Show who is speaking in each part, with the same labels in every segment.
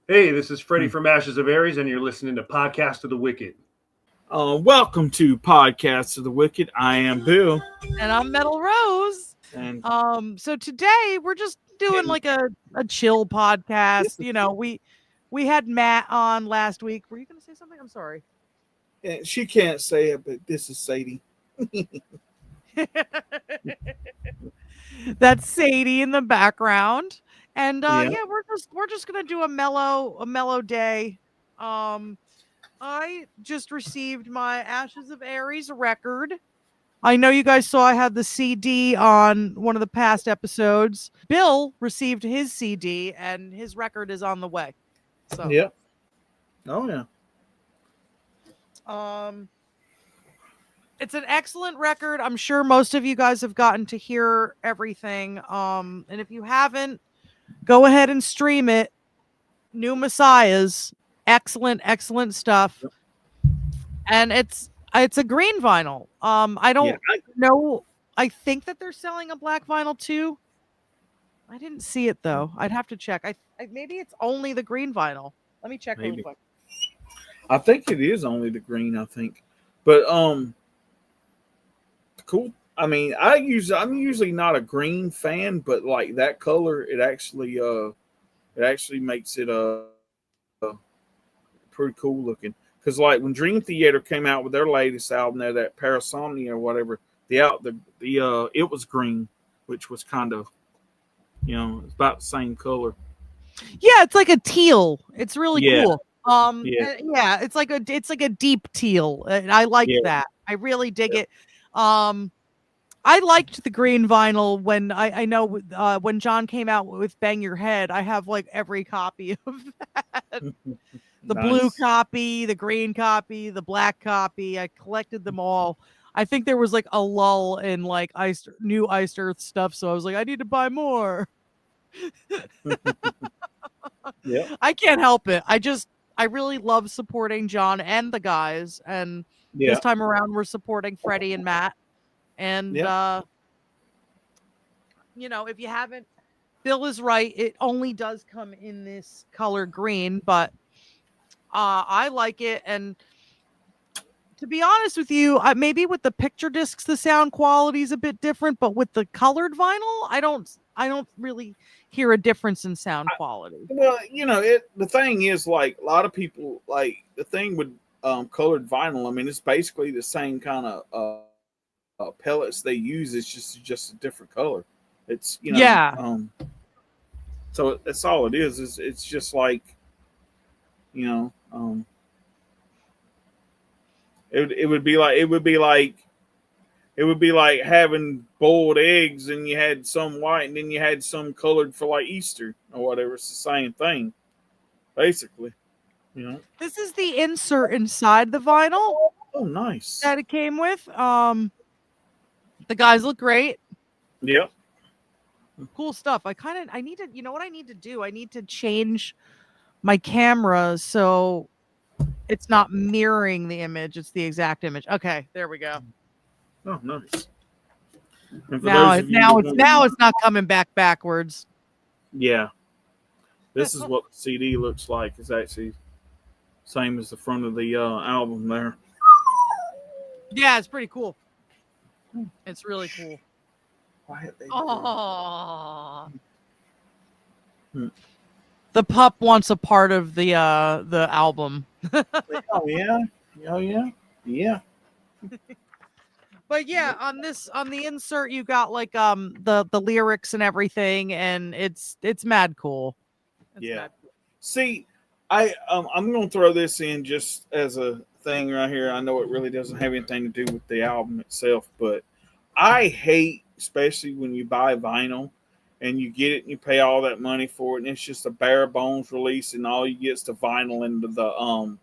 Speaker 1: Hey, this is Freddie from Ashes of Aries, and you're listening to Podcast of the Wicked.
Speaker 2: Welcome to Podcasts of the Wicked. I am Bill.
Speaker 3: And I'm Metal Rose.
Speaker 2: And
Speaker 3: So today we're just doing like a chill podcast. You know, we had Matt on last week. Were you gonna say something? I'm sorry.
Speaker 2: she can't say it, but this is Sadie.
Speaker 3: That's Sadie in the background. And
Speaker 2: Yeah.
Speaker 3: we're just gonna do a mellow day. I just received my Ashes of Aries record. I know you guys saw I had the CD on one of the past episodes. Bill received his CD and his record is on the way. So
Speaker 2: Yeah. Oh yeah.
Speaker 3: It's an excellent record. I'm sure most of you guys have gotten to hear everything. And if you haven't, go ahead and stream it. New Messiahs. Excellent stuff. And it's a green vinyl. I don't know. I think that they're selling a black vinyl too. I didn't see it though. I'd have to check. I maybe it's only the green vinyl. Let me check
Speaker 2: Maybe.
Speaker 3: real quick.
Speaker 2: I think it is only the green. I think, but cool. I mean, I'm usually not a green fan, but like that color, it actually makes it pretty cool looking. Because like when Dream Theater came out with their latest album, there that Parasomnia or whatever, it was green, which was kind of, it's about the same color.
Speaker 3: Yeah, it's like a teal. It's really cool.
Speaker 2: Yeah.
Speaker 3: It's like a deep teal. And I like that. I really dig it. I liked the green vinyl when I know when John came out with Bang Your Head. I have like every copy of that. The blue copy, the green copy, the black copy. I collected them all. I think there was like a lull in like new Iced Earth stuff, so I was like, I need to buy more.
Speaker 2: Yeah.
Speaker 3: I can't help it. I really love supporting John and the guys, and this time around we're supporting Freddie and Matt. And if you haven't, Bill is right. It only does come in this color green, but I like it. And to be honest with you, maybe with the picture discs, the sound quality is a bit different, but with the colored vinyl, I don't really hear a difference in sound quality.
Speaker 2: Well, the thing is, like a lot of people, like the thing with colored vinyl. I mean, it's basically the same kind of pellets they use. It's just a different color. It's so that's all it is. It's just like it would be like having boiled eggs and you had some white and then you had some colored for like Easter or whatever. It's the same thing, basically.
Speaker 3: This is the insert inside the vinyl.
Speaker 2: Oh, nice.
Speaker 3: That it came with. The guys look great.
Speaker 2: Yep.
Speaker 3: Cool stuff. I need to, you know what I need to do? I need to change my camera so it's not mirroring the image. It's the exact image. Okay, there we go.
Speaker 2: Oh, nice.
Speaker 3: Now it's not coming backwards.
Speaker 2: Yeah. This is what the CD looks like. It's actually same as the front of the album there.
Speaker 3: Yeah, it's pretty cool. It's really cool. Oh. The pup wants a part of the album.
Speaker 2: Oh yeah. Yeah.
Speaker 3: But yeah, on the insert you got like the lyrics and everything, and it's mad cool.
Speaker 2: Mad cool. See, I'm gonna throw this in just as a thing right here. I know it really doesn't have anything to do with the album itself, but I hate, especially when you buy vinyl and you get it and you pay all that money for it and it's just a bare bones release and all you get is the vinyl into the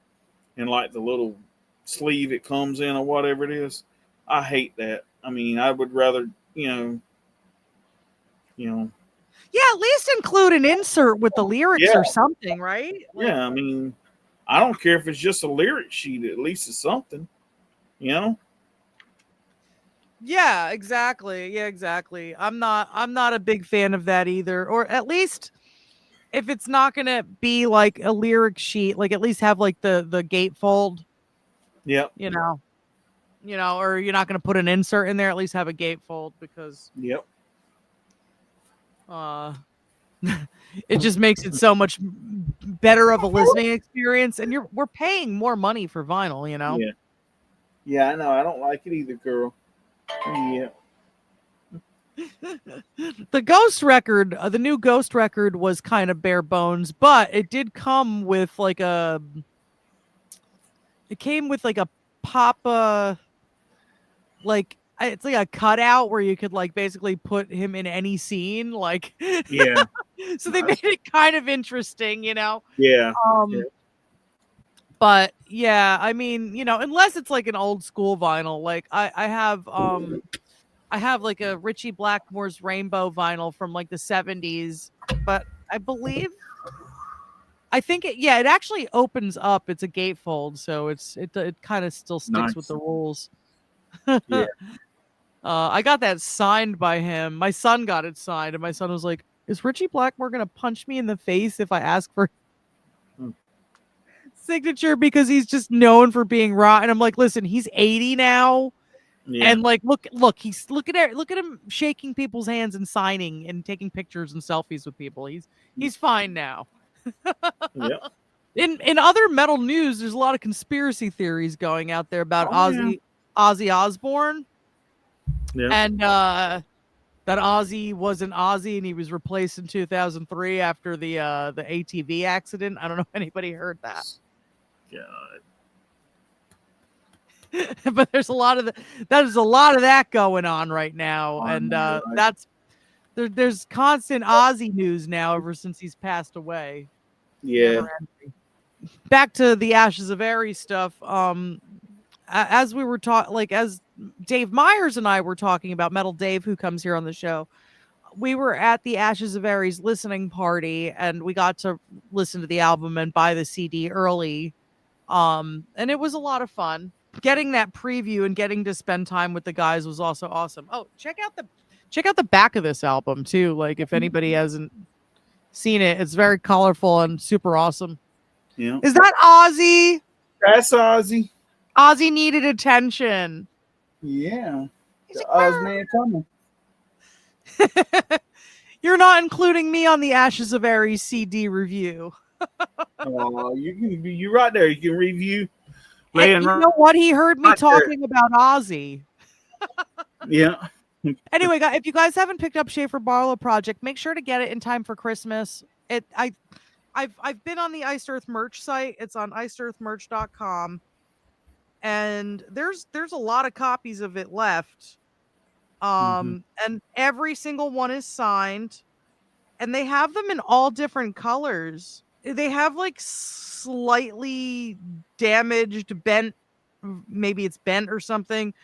Speaker 2: and like the little sleeve it comes in or whatever it is. I hate that. I mean, I would rather,
Speaker 3: Yeah, at least include an insert with the lyrics or something, right?
Speaker 2: Yeah, I mean, I don't care if it's just a lyric sheet, at least it's something,
Speaker 3: Yeah, exactly. I'm not a big fan of that either. Or at least if it's not gonna be like a lyric sheet, like at least have like the gatefold,
Speaker 2: Yep.
Speaker 3: you know, or you're not gonna put an insert in there. At least have a gatefold because
Speaker 2: Yep.
Speaker 3: it just makes it so much better of a listening experience, and we're paying more money for vinyl, you know.
Speaker 2: Yeah. Yeah, I know. I don't like it either, girl. Yeah.
Speaker 3: The Ghost record, the new Ghost record was kind of bare bones, but it did come with like it came with like a pop, like it's like a cutout where you could like basically put him in any scene, like
Speaker 2: Yeah.
Speaker 3: so they made it kind of interesting, you know.
Speaker 2: Yeah.
Speaker 3: But yeah, I mean, unless it's like an old school vinyl, like I have like a Richie Blackmore's Rainbow vinyl from like the 70s, but I think it actually opens up. It's a gatefold, so it kind of still sticks with the rules.
Speaker 2: Yeah.
Speaker 3: I got that signed by him. My son got it signed, and my son was like, "Is Richie Blackmore gonna punch me in the face if I ask for signature?" Because he's just known for being raw. And I'm like, "Listen, he's 80 now."
Speaker 2: Yeah.
Speaker 3: And like, look, he's look at him shaking people's hands and signing and taking pictures and selfies with people. He's fine now.
Speaker 2: Yep.
Speaker 3: In other metal news, there's a lot of conspiracy theories going out there about Ozzy Osbourne, and that Ozzy wasn't Ozzy and he was replaced in 2003 after the ATV accident. I don't know if anybody heard that.
Speaker 2: God.
Speaker 3: But there's a lot of that going on right now, and there's constant Ozzy news now ever since he's passed away.
Speaker 2: Yeah.
Speaker 3: Back to the Ashes of Aries stuff. As we were as Dave Myers and I were talking about, Metal Dave, who comes here on the show, we were at the Ashes of Aries listening party, and we got to listen to the album and buy the CD early. And it was a lot of fun. Getting that preview and getting to spend time with the guys was also awesome. Oh, check out the back of this album too. Like, if anybody hasn't seen it, it's very colorful and super awesome.
Speaker 2: Yeah.
Speaker 3: Is that Ozzy?
Speaker 2: That's Ozzy.
Speaker 3: Ozzy needed attention.
Speaker 2: Yeah. The Ozman coming.
Speaker 3: You're not including me on the Ashes of Aries CD review.
Speaker 2: You right there. You can review.
Speaker 3: You know what? He heard me talking about Ozzy.
Speaker 2: Yeah.
Speaker 3: Anyway, guys, if you guys haven't picked up Schaffer Barlow Project, make sure to get it in time for Christmas. I've been on the Iced Earth merch site. It's on icedearthmerch.com. And there's a lot of copies of it left. And every single one is signed. And they have them in all different colors. They have like slightly damaged, bent, maybe it's bent or something,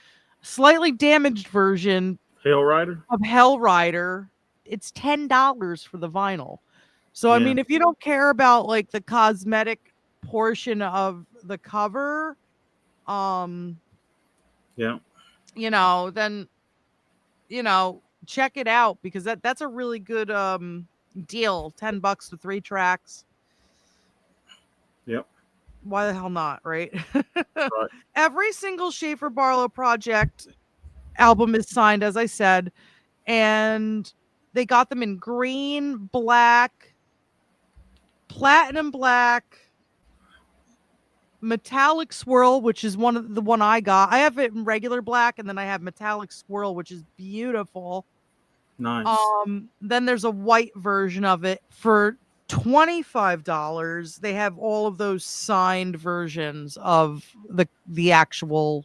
Speaker 3: slightly damaged version of Hell Rider. It's $10 for the vinyl. So, I mean, if you don't care about like the cosmetic portion of the cover, then, check it out, because that's a really good deal. $10 for 3 tracks.
Speaker 2: Yep.
Speaker 3: Why the hell not, right?
Speaker 2: Right.
Speaker 3: Every single Schaffer Barlow Project album is signed, as I said, and they got them in green, black, platinum black, metallic swirl, which is the one I got. I have it in regular black, and then I have metallic swirl, which is beautiful.
Speaker 2: Nice.
Speaker 3: Then there's a white version of it for $25. They have all of those signed versions of the actual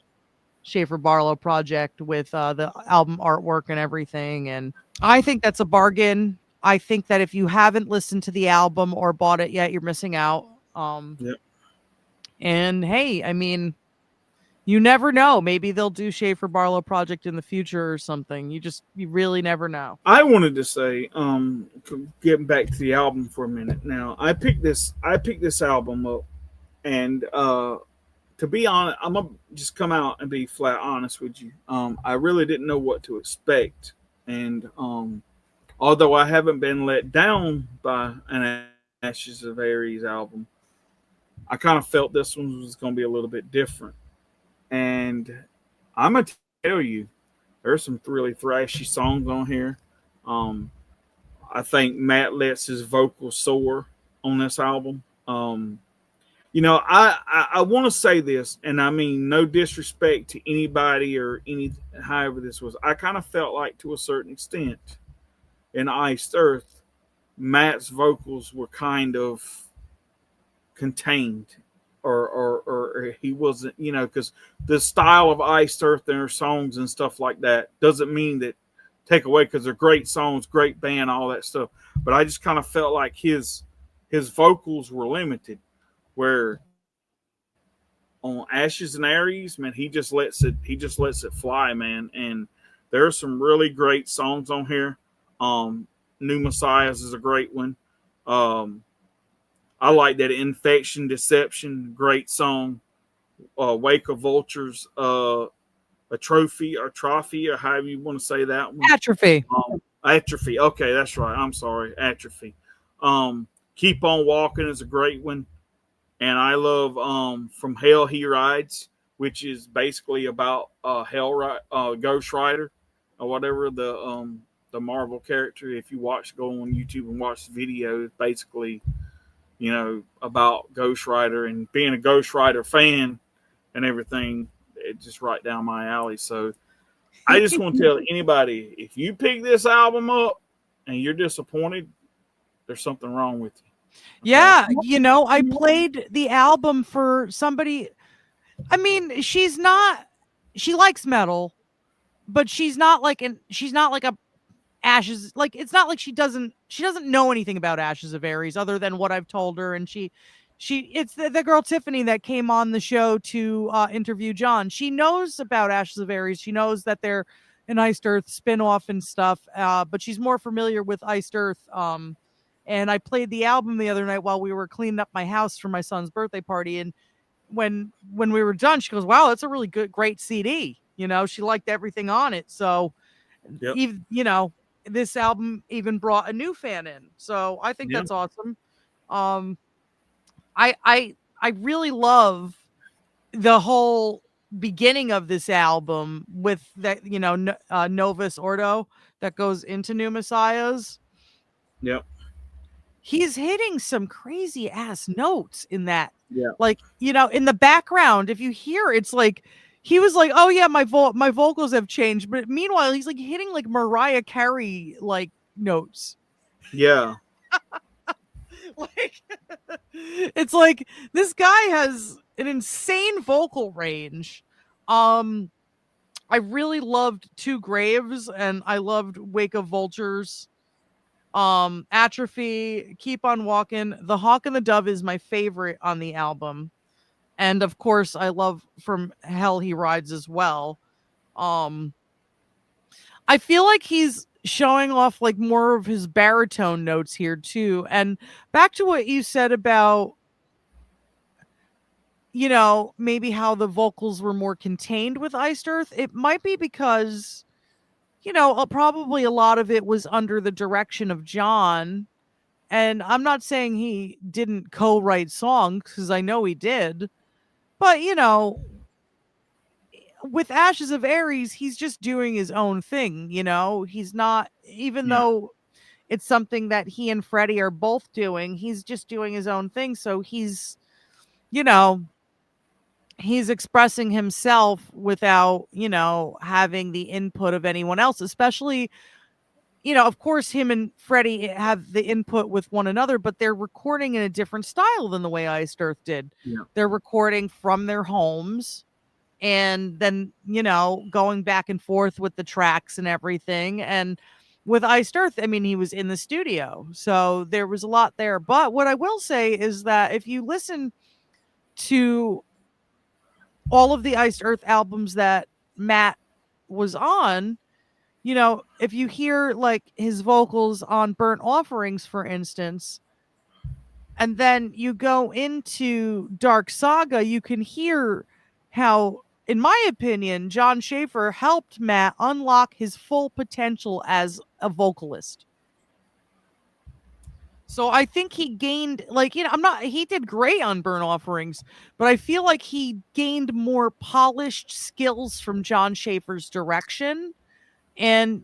Speaker 3: Schaffer Barlow Project with the album artwork and everything, and I think that's a bargain. I think that if you haven't listened to the album or bought it yet, you're missing out. And hey, I mean, you never know. Maybe they'll do Schaffer Barlow Project in the future or something. You really never know.
Speaker 2: I wanted to say, getting back to the album for a minute. Now, I picked this album up, and to be honest, I'm gonna just come out and be flat honest with you. I really didn't know what to expect, and although I haven't been let down by an Ashes of Aries album, I kind of felt this one was going to be a little bit different. And I'm going to tell you, there's some really thrashy songs on here. Um, I think Matt lets his vocals soar on this album. I want to say this, and I mean no disrespect to anybody or any, however this was. I kind of felt like, to a certain extent, in Iced Earth, Matt's vocals were kind of contained, or he wasn't, because the style of Iced Earth and their songs and stuff like that doesn't mean that take away, because they're great songs, great band, all that stuff. But I just kind of felt like his vocals were limited, where on Ashes and Aries, man, he just lets it fly, man. And there are some really great songs on here. New Messiahs is a great one. I like that Infection Deception, great song. Wake of Vultures, a trophy or however you want to say that one.
Speaker 3: Atrophy.
Speaker 2: Atrophy. Okay, that's right. I'm sorry. Atrophy. Keep on Walking is a great one. And I love From Hell He Rides, which is basically about Ghost Rider or whatever, the Marvel character. If you go on YouTube and watch the video, it's basically, about Ghost Rider, and being a Ghost Rider fan and everything. It's just right down my alley. So I just want to tell anybody, if you pick this album up and you're disappointed, there's something wrong with you. Okay?
Speaker 3: Yeah, I played the album for somebody. I mean, she likes metal, but she's not like a Ashes, like, it's not like she doesn't know anything about Ashes of Aries other than what I've told her. And it's the girl Tiffany that came on the show to interview Jon. She knows about Ashes of Aries. She knows that they're an Iced Earth spinoff and stuff, but she's more familiar with Iced Earth. And I played the album the other night while we were cleaning up my house for my son's birthday party. And when we were done, she goes, "Wow, that's a really great CD." She liked everything on it. So,
Speaker 2: Yep.
Speaker 3: even, this album even brought a new fan in. So I think that's awesome. I really love the whole beginning of this album with that, Novus Ordo that goes into New Messiahs.
Speaker 2: Yep.
Speaker 3: He's hitting some crazy ass notes in that.
Speaker 2: Yeah.
Speaker 3: Like, in the background, if you hear, it's like, he was like, "Oh yeah, my vocals have changed," but meanwhile, he's like hitting like Mariah Carey like notes.
Speaker 2: Yeah.
Speaker 3: Like, it's like this guy has an insane vocal range. I really loved Two Graves, and I loved Wake of Vultures. Atrophy, Keep on Walking. The Hawk and the Dove is my favorite on the album. And of course, I love From Hell He Rides as well. I feel like he's showing off like more of his baritone notes here too. And back to what you said about, maybe how the vocals were more contained with Iced Earth. It might be because, probably a lot of it was under the direction of Jon. And I'm not saying he didn't co-write songs, because I know he did. But, with Ashes of Aries, he's just doing his own thing, He's not, even though it's something that he and Freddie are both doing, he's just doing his own thing. So he's, he's expressing himself without, having the input of anyone else, especially, of course, him and Freddie have the input with one another, but they're recording in a different style than the way Iced Earth did.
Speaker 2: Yeah.
Speaker 3: They're recording from their homes, and then, going back and forth with the tracks and everything. And with Iced Earth, I mean, he was in the studio, so there was a lot there. But what I will say is that if you listen to all of the Iced Earth albums that Matt was on, if you hear like his vocals on Burnt Offerings, for instance, and then you go into Dark Saga, you can hear how, in my opinion, Jon Schaffer helped Matt unlock his full potential as a vocalist. So I think he gained, like, he did great on Burn Offerings, but I feel like he gained more polished skills from Jon Schaffer's direction. And,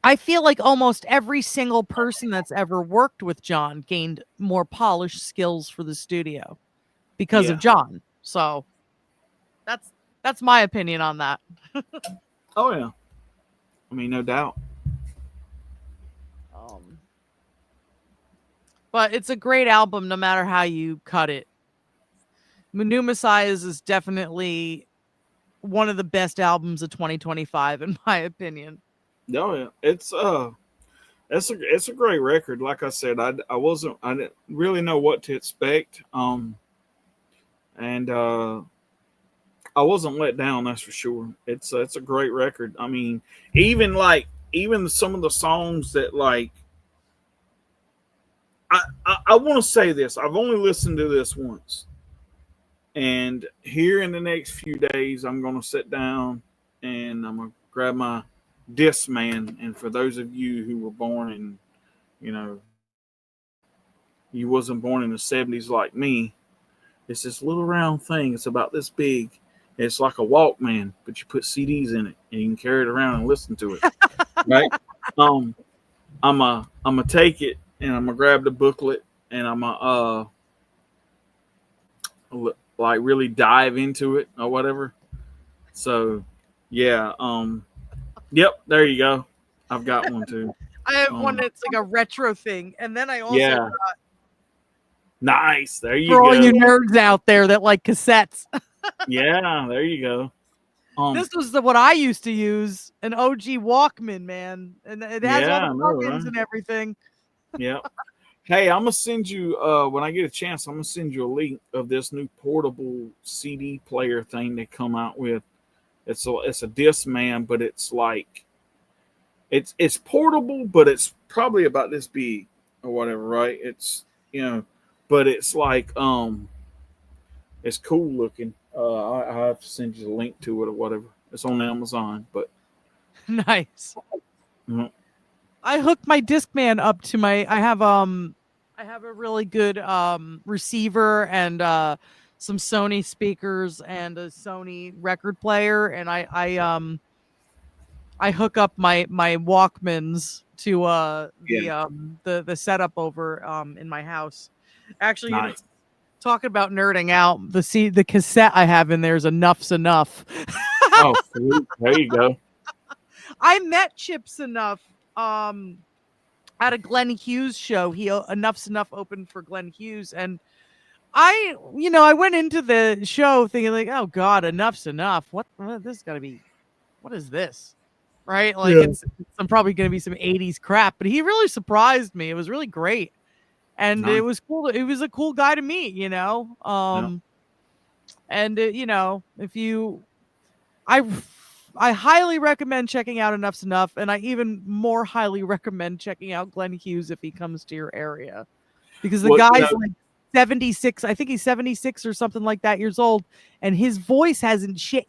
Speaker 3: I feel like almost every single person that's ever worked with Jon gained more polished skills for the studio because of
Speaker 2: Yeah.
Speaker 3: Jon. So that's my opinion on that.
Speaker 2: Oh yeah. I mean, no doubt.
Speaker 3: But it's a great album no matter how you cut it. New Messiahs is definitely one of the best albums of 2025 in my opinion.
Speaker 2: Oh yeah. It's a great record. Like I said, I didn't really know what to expect. And I wasn't let down. That's for sure. It's a great record. I mean, even some of the songs that like I want to say this. I've only listened to this once, and here in the next few days, I'm gonna sit down and I'm gonna grab my Discman. And for those of you who were born in, you know, you wasn't born in the '70s like me, it's this little round thing. It's about this big. It's like a Walkman, but you put CDs in it and you can carry it around and listen to it. Right? Um, I'm gonna take it and I'm gonna grab the booklet and I'm gonna like really dive into it or whatever. So yeah, yep, there you go. I've got one too.
Speaker 3: I have one that's like a retro thing, and then I also
Speaker 2: Yeah,
Speaker 3: got,
Speaker 2: nice. There you
Speaker 3: for all
Speaker 2: go.
Speaker 3: you nerds out there that like cassettes.
Speaker 2: Yeah, there you go.
Speaker 3: This was what I used to use, an OG Walkman, man, and it has all
Speaker 2: Yeah,
Speaker 3: the
Speaker 2: I know,
Speaker 3: plugins
Speaker 2: right?
Speaker 3: and everything.
Speaker 2: Yeah. Hey, I'm gonna send you when I get a chance. I'm gonna send you a link of this new portable CD player thing they come out with. It's a Discman, but it's like it's portable, but it's probably about this big or whatever, right? It's but it's like it's cool looking. I have to send you the link to it or whatever. It's on Amazon, but
Speaker 3: Nice.
Speaker 2: mhm.
Speaker 3: I hooked my Discman up to my. I have a really good receiver and some Sony speakers and a Sony record player, and I hook up my Walkmans to
Speaker 2: Yeah,
Speaker 3: the setup over in my house. Actually,
Speaker 2: nice.
Speaker 3: talking about nerding out, the cassette I have in there is Enough's Enough.
Speaker 2: Oh, sweet. There you go.
Speaker 3: I met Chips Enough at a Glenn Hughes show. Enough's Enough opened for Glenn Hughes, and I went into the show thinking like, oh God, Enough's Enough. What this is gonna be? What is this? Right? Like
Speaker 2: Yeah,
Speaker 3: it's I'm probably gonna be some 80s crap, but he really surprised me. It was really great. And it
Speaker 2: nice.
Speaker 3: was cool. It was a cool guy to meet,
Speaker 2: Yeah.
Speaker 3: and if you I I highly recommend checking out Enough's Enough, and I even more highly recommend checking out Glenn Hughes if he comes to your area, because the
Speaker 2: Well,
Speaker 3: guy's like 76. I think he's 76 or something like that years old, and his voice hasn't changed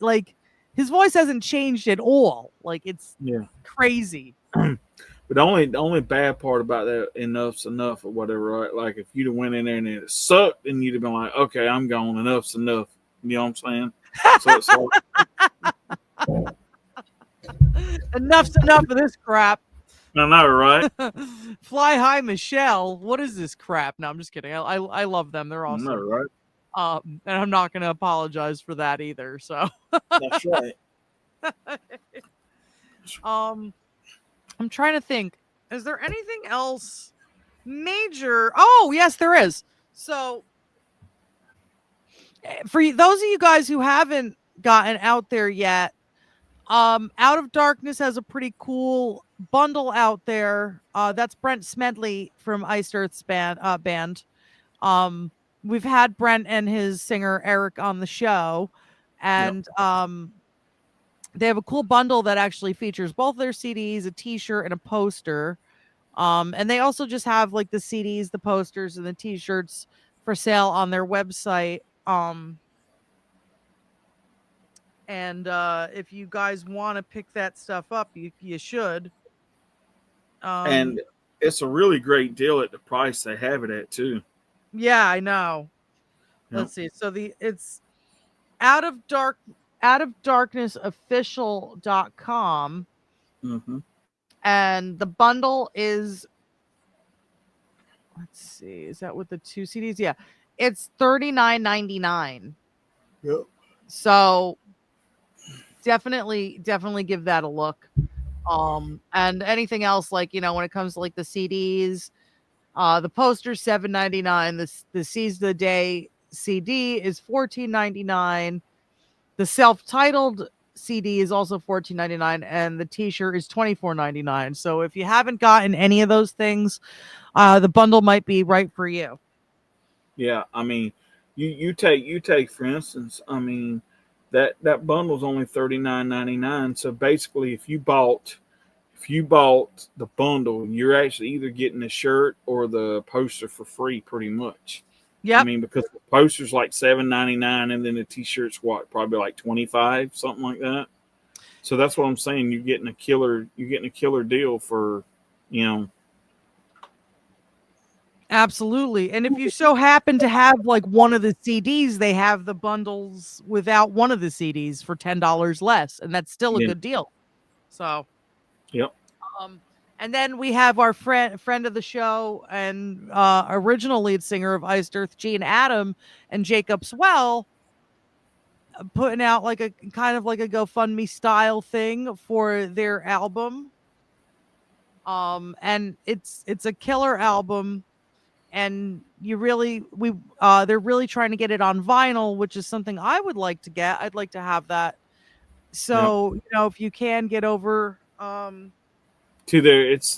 Speaker 3: at all. Like it's
Speaker 2: yeah.
Speaker 3: crazy.
Speaker 2: But the only bad part about that enough's enough or whatever, right? Like if you'd have went in there and it sucked, then you'd have been like, okay, I'm gone. Enough's enough. You know what I'm saying? So it's like,
Speaker 3: Enough's enough of this crap.
Speaker 2: I know, right?
Speaker 3: Fly High Michelle. What is this crap? No, I'm just kidding. I love them. They're
Speaker 2: I know,
Speaker 3: awesome.
Speaker 2: right?
Speaker 3: And I'm not going to apologize for that either. So,
Speaker 2: That's right.
Speaker 3: I'm trying to think. Is there anything else major? Oh, yes, there is. So, for those of you guys who haven't gotten out there yet, Out of Darkness has a pretty cool bundle out there. That's Brent Smedley from Iced Earth's band. Um, we've had Brent and his singer Eric on the show,
Speaker 2: Yep.
Speaker 3: and they have a cool bundle that actually features both their CDs, a T-shirt, and a poster. And they also just have like the CDs, the posters, and the T-shirts for sale on their website. And if you guys want to pick that stuff up, you should.
Speaker 2: And it's a really great deal at the price they have it at too.
Speaker 3: Yeah, I know.
Speaker 2: Yep.
Speaker 3: Let's see. So it's out of darkness official.com,
Speaker 2: Mm-hmm.
Speaker 3: and the bundle is, let's see, is that with the 2 CDs? Yeah. It's $39.99.
Speaker 2: Yep.
Speaker 3: So definitely give that a look. And anything else, like, when it comes to like the CDs, the poster $7.99, the Seize the Day CD is $14.99. The self-titled CD is also $14.99, and the t-shirt is $24.99. So if you haven't gotten any of those things, the bundle might be right for you.
Speaker 2: Yeah, I mean, you take for instance, I mean, that bundle's only $39.99. So basically, if you bought the bundle, you're actually either getting the shirt or the poster for free, pretty much.
Speaker 3: Yep.
Speaker 2: I mean, because the poster's like $7.99, and then the t-shirt's probably like 25, something like that. So that's what I'm saying. You're getting a killer deal for, you know.
Speaker 3: Absolutely. And if you so happen to have like one of the CDs, they have the bundles without one of the CDs for $10 less, and that's still a
Speaker 2: Yeah.
Speaker 3: good deal. So,
Speaker 2: Yep.
Speaker 3: And then we have our friend of the show and original lead singer of Iced Earth, Gene Adam, and Jacob Swell, putting out like a kind of like a GoFundMe style thing for their album. And it's a killer album, and they're really trying to get it on vinyl, which is something I would like to get. I'd like to have that. So, if you can get over
Speaker 2: to their it's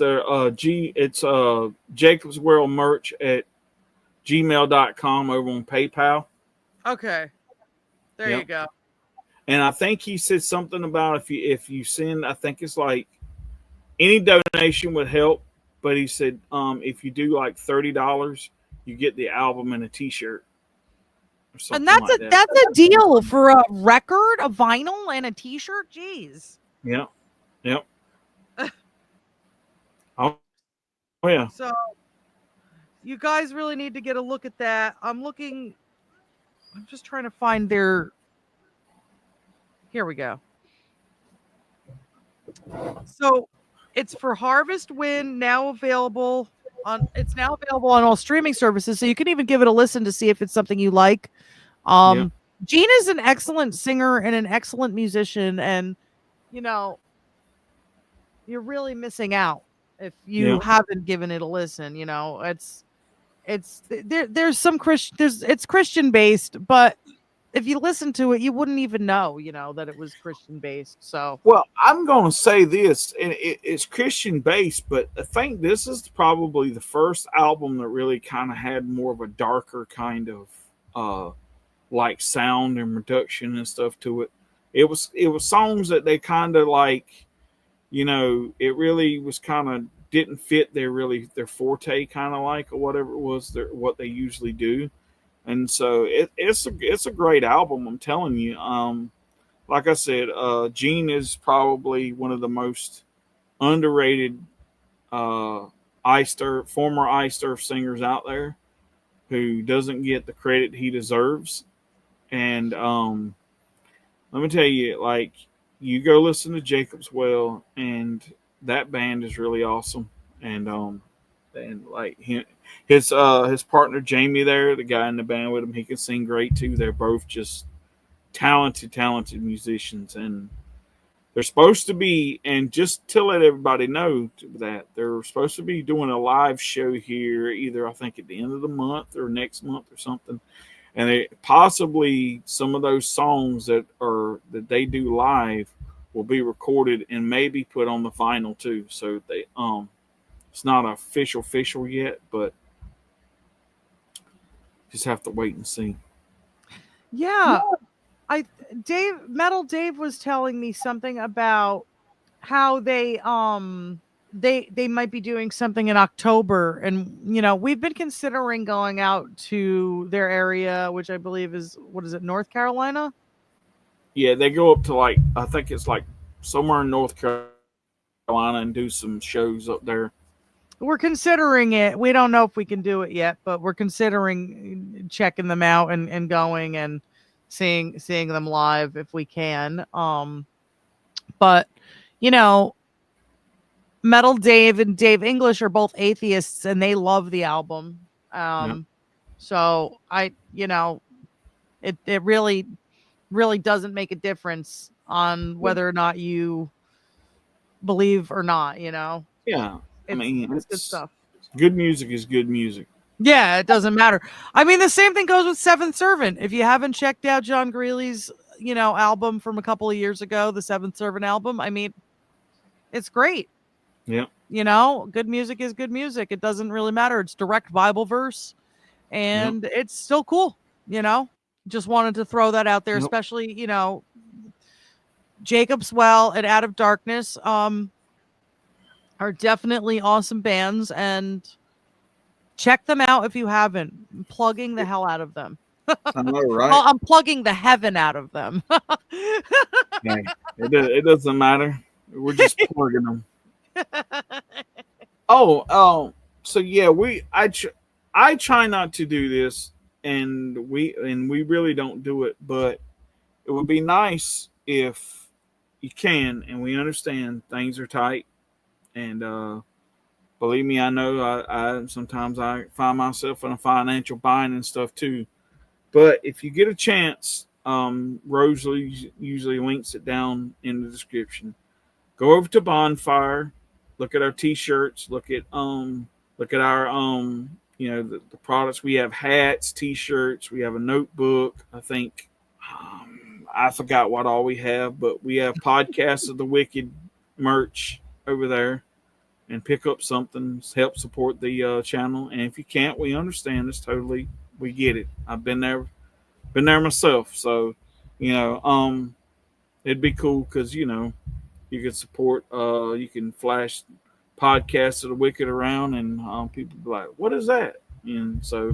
Speaker 2: Jacob's World merch at gmail.com over on PayPal.
Speaker 3: Okay. There you go.
Speaker 2: And I think he said something about if you send, I think it's like any donation would help, but he said if you do like $30, you get the album and a t-shirt.
Speaker 3: And that's a deal for a record, a vinyl, and a t-shirt. Jeez.
Speaker 2: Yep. Oh yeah.
Speaker 3: So you guys really need to get a look at that. I'm just trying to find their. Here we go. So it's for Harvest Wind, now available on all streaming services. So you can even give it a listen to see if it's something you like. Gene is an excellent singer and an excellent musician, and you're really missing out if you haven't given it a listen. There's some it's Christian based, but if you listen to it, you wouldn't even know, that it was Christian based. So,
Speaker 2: well, I'm going to say this, and it's Christian based, but I think this is probably the first album that really kind of had more of a darker kind of like sound and production and stuff to it. It was songs that they kind of like, it really was kind of didn't fit their forte, kind of like, or whatever it was what they usually do. And so it's a great album, I'm telling you. Like I said, Gene is probably one of the most underrated former Iced Earth singers out there, who doesn't get the credit he deserves. And let me tell you, like, you go listen to Jacob's Well, and that band is really awesome. And like his partner Jamie there, the guy in the band with him, he can sing great too. They're both just talented musicians, and they're supposed to be, and just to let everybody know that they're supposed to be doing a live show here, either I think at the end of the month or next month or something. And they possibly, some of those songs that they do live will be recorded and maybe put on the vinyl too. So they it's not official yet, but just have to wait and see.
Speaker 3: Yeah. Metal Dave was telling me something about how they might be doing something in October, and we've been considering going out to their area, which I believe is, what is it, North Carolina?
Speaker 2: Yeah, they go up to, like, I think it's like somewhere in North Carolina and do some shows up there.
Speaker 3: we're considering it. We don't know if we can do it yet, but we're considering checking them out and going and seeing them live if we can. But you know, Metal Dave and Dave English are both atheists and they love the album.
Speaker 2: Yeah.
Speaker 3: So it really doesn't make a difference on whether or not you believe or not,
Speaker 2: Yeah. I mean,
Speaker 3: it's good
Speaker 2: it's
Speaker 3: stuff.
Speaker 2: good music is good music.
Speaker 3: Yeah, it doesn't matter. I mean, the same thing goes with Seventh Servant. If you haven't checked out John Greeley's, album from a couple of years ago, the Seventh Servant album, I mean, it's great.
Speaker 2: Yeah.
Speaker 3: Good music is good music. It doesn't really matter. It's direct Bible verse
Speaker 2: Yep.
Speaker 3: and it's still cool, Just wanted to throw that out there,
Speaker 2: Yep.
Speaker 3: especially, Jacob's Well and Out of Darkness are definitely awesome bands and check them out if you haven't. I'm plugging the hell out of them.
Speaker 2: I know, right?
Speaker 3: Well, I'm plugging the heaven out of them.
Speaker 2: Yeah. It doesn't matter. We're just plugging them. So yeah, I try not to do this, and we really don't do it, but it would be nice if you can, and we understand things are tight, and believe me, I know I sometimes I find myself in a financial bind and stuff too. But if you get a chance, Rose usually links it down in the description. Go over to Bonfire, look at our T-shirts, look at our the products. We have hats, T-shirts, we have a notebook. I think I forgot what all we have, but we have Podcasts of the Wicked merch over there, and pick up something, help support the channel. And if you can't, we understand. We get it. I've been there myself. So, it'd be cool because you can support. You can flash Podcasts of the Wicked around, and people be like, "What is that?" And so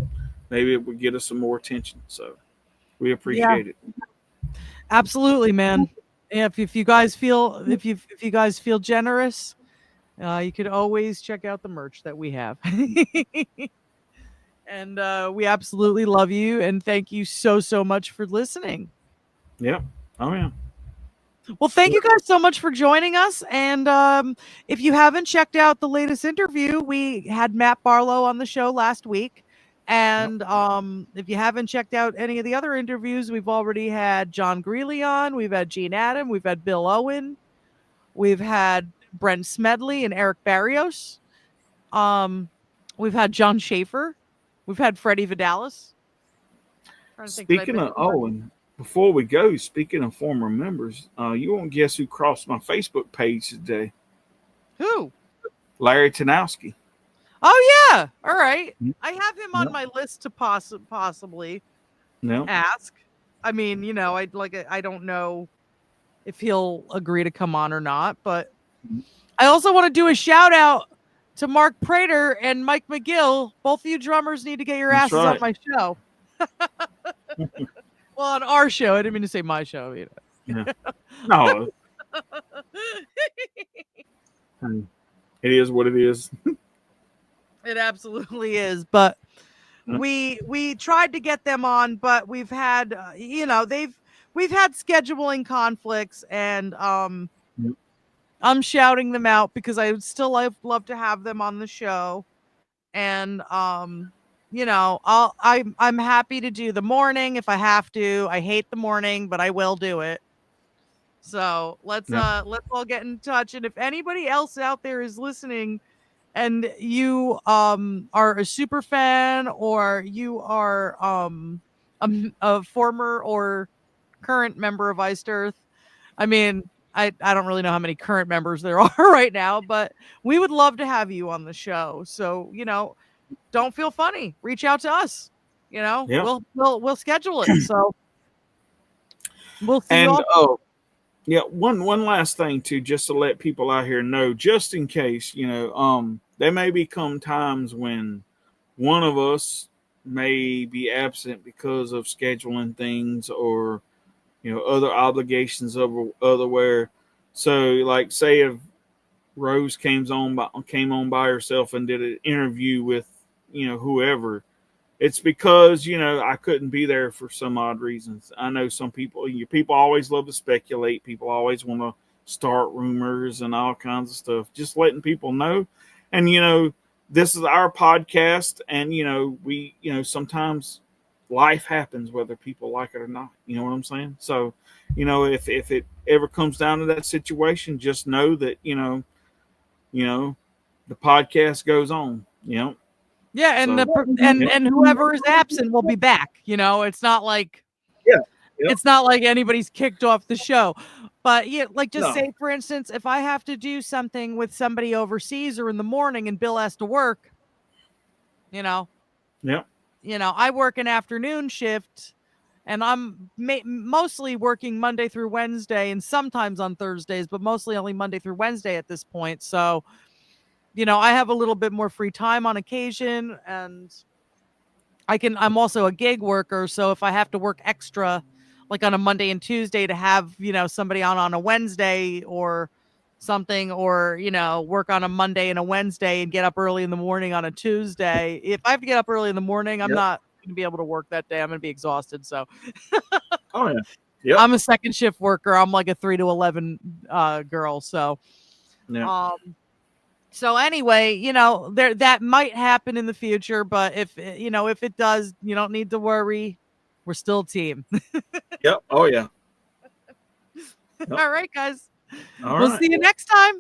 Speaker 2: maybe it would get us some more attention. So we
Speaker 3: Yeah,
Speaker 2: appreciate it.
Speaker 3: absolutely, man. If you guys feel if you guys feel generous, you could always check out the merch that we have. And we absolutely love you and thank you so much for listening.
Speaker 2: Yep. Oh yeah.
Speaker 3: Well, thank you guys so much for joining us. And if you haven't checked out the latest interview, we had Matt Barlow on the show last week.
Speaker 2: Yep.
Speaker 3: And if you haven't checked out any of the other interviews, we've already had John Greeley on, we've had Gene Adam, we've had Bill Owen, we've had Brent Smedley and Eric Barrios. We've had Jon Schaffer, we've had Freddie Vidalis. Trying to think, did I
Speaker 2: Speaking
Speaker 3: miss
Speaker 2: of
Speaker 3: anybody?
Speaker 2: Owen, before we go, speaking of former members, you won't guess who crossed my Facebook page today?
Speaker 3: Who?
Speaker 2: Larry Tanowski.
Speaker 3: Oh yeah. All right.
Speaker 2: Yep.
Speaker 3: I have him on my list to possibly
Speaker 2: No.
Speaker 3: ask. I mean, I don't know if he'll agree to come on or not, but I also want to do a shout out to Mark Prater and Mike McGill. Both of you drummers need to get your
Speaker 2: That's
Speaker 3: asses on
Speaker 2: right.
Speaker 3: my show. Well, on our show. I didn't mean to say my show.
Speaker 2: Yeah. No. It is what it is.
Speaker 3: It absolutely is. But we tried to get them on, but we've had we've had scheduling conflicts, and
Speaker 2: Yep.
Speaker 3: I'm shouting them out because I would still love to have them on the show. And I'm happy to do the morning if I have to. I hate the morning, but I will do it. So let's all get in touch. And if anybody else out there is listening and you are a super fan, or you are a former or current member of Iced Earth, I mean, I don't really know how many current members there are right now, but we would love to have you on the show. So, don't feel funny. Reach out to us.
Speaker 2: Yeah.
Speaker 3: We'll schedule it. So we'll see you
Speaker 2: And
Speaker 3: all.
Speaker 2: yeah, one last thing too, just to let people out here know, just in case, there may become times when one of us may be absent because of scheduling things, or other obligations of otherwhere. So, like, say if Rose came on by herself and did an interview with, whoever, it's because, I couldn't be there for some odd reasons. I know some people, people always love to speculate. People always want to start rumors and all kinds of stuff. Just letting people know. And, this is our podcast. And, we, sometimes life happens whether people like it or not. You know what I'm saying? So, if it ever comes down to that situation, just know that, the podcast goes on,
Speaker 3: Yeah, and so, and whoever is absent will be back. It's not like it's not like anybody's kicked off the show. But yeah, like just say, for instance, if I have to do something with somebody overseas or in the morning and Bill has to work, I work an afternoon shift and I'm mostly working Monday through Wednesday and sometimes on Thursdays, but mostly only Monday through Wednesday at this point. So, I have a little bit more free time on occasion, and I'm also a gig worker. So if I have to work extra, like on a Monday and Tuesday to have, somebody on a Wednesday or something, or, work on a Monday and a Wednesday and get up early in the morning on a Tuesday. If I have to get up early in the morning, I'm not going to be able to work that day. I'm going to be exhausted. So I'm a second shift worker. I'm like a 3 to 11 girl. So, so anyway, that might happen in the future, but if it does, you don't need to worry. We're still a team.
Speaker 2: Yep. Oh yeah.
Speaker 3: Yep. All right, guys. We'll see you next time.